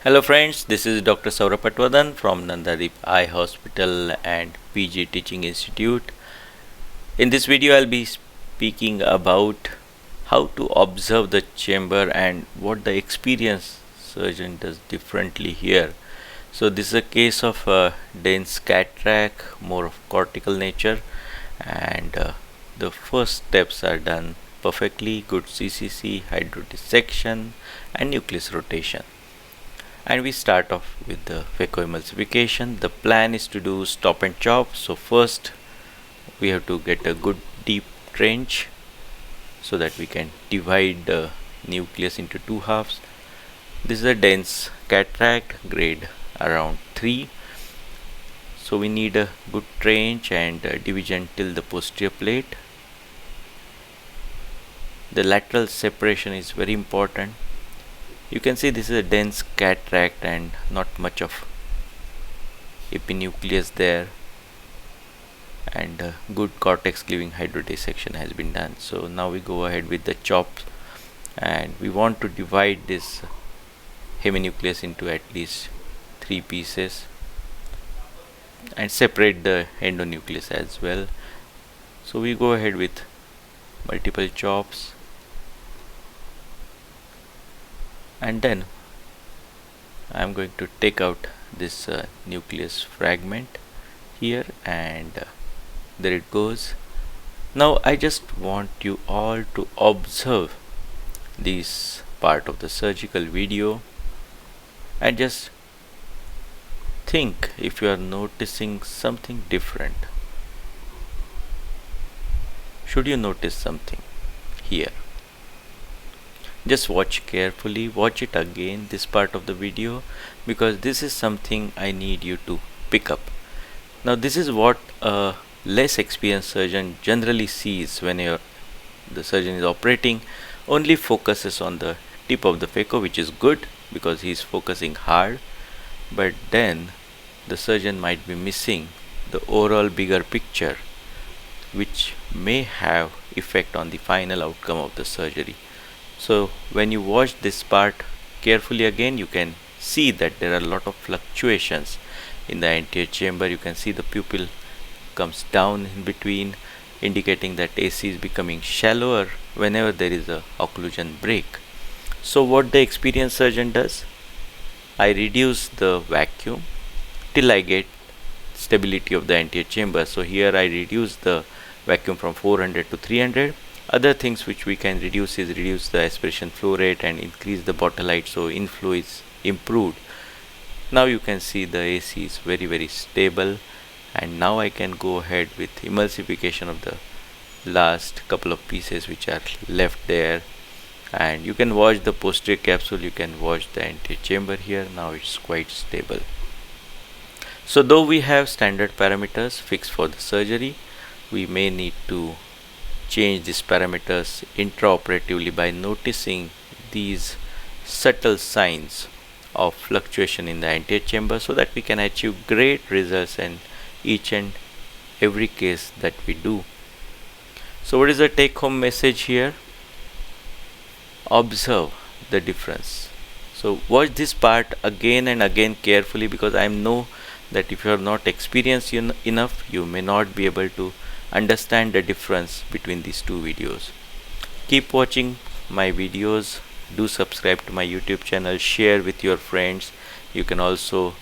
Hello friends, this is Dr. Saurabh Patwadan from Nandadeep Eye Hospital and PG Teaching Institute. In this video, I'll be speaking about how to observe the chamber and what the experienced surgeon does differently here. So this is a case of dense cataract, more of cortical nature, and the first steps are done perfectly, good CCC, hydrodissection and nucleus rotation. And we start off with the phacoemulsification. The plan is to do stop and chop. So first we have to get a good deep trench so that we can divide the nucleus into two halves. This is a dense cataract, grade around 3. So we need a good trench and division till the posterior plate. The lateral separation is very important. You can see this is a dense cataract and not much of epinucleus there, and good cortex cleaving hydrodissection has been done. So now we go ahead with the chops, and we want to divide this heminucleus into at least 3 pieces and separate the endonucleus as well. So we go ahead with multiple chops, and then I'm going to take out this nucleus fragment here, and there it goes. Now I just want you all to observe this part of the surgical video and just think if you are noticing something different. Should you notice something here? Just watch carefully, watch it again, this part of the video, because this is something I need you to pick up. Now this is what a less experienced surgeon generally sees when the surgeon is operating. Only focuses on the tip of the phaco, which is good because he is focusing hard, but then the surgeon might be missing the overall bigger picture, which may have effect on the final outcome of the surgery. So when you watch this part carefully again, you can see that there are a lot of fluctuations in the anterior chamber. You can see the pupil comes down in between, indicating that AC is becoming shallower whenever there is a occlusion break. So what the experienced surgeon does, I reduce the vacuum till I get stability of the anterior chamber. So here I reduce the vacuum from 400 to 300. Other things which we can reduce is reduce the aspiration flow rate and increase the bottle height, so inflow is improved. Now you can see the AC is very stable, and now I can go ahead with emulsification of the last couple of pieces which are left there, and you can watch the posterior capsule, you can watch the anterior chamber here. Now it's quite stable. So though we have standard parameters fixed for the surgery, we may need to change these parameters intraoperatively by noticing these subtle signs of fluctuation in the anterior chamber, so that we can achieve great results in each and every case that we do. So what is the take home message here? Observe the difference. So watch this part again and again carefully, because I know that if you are not experienced enough, you may not be able to understand the difference between these two videos. Keep watching my videos, do subscribe to my YouTube channel, share with your friends. You can also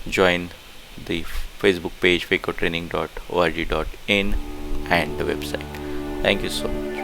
join the Facebook page phacotraining.org.in and the website. Thank you so much.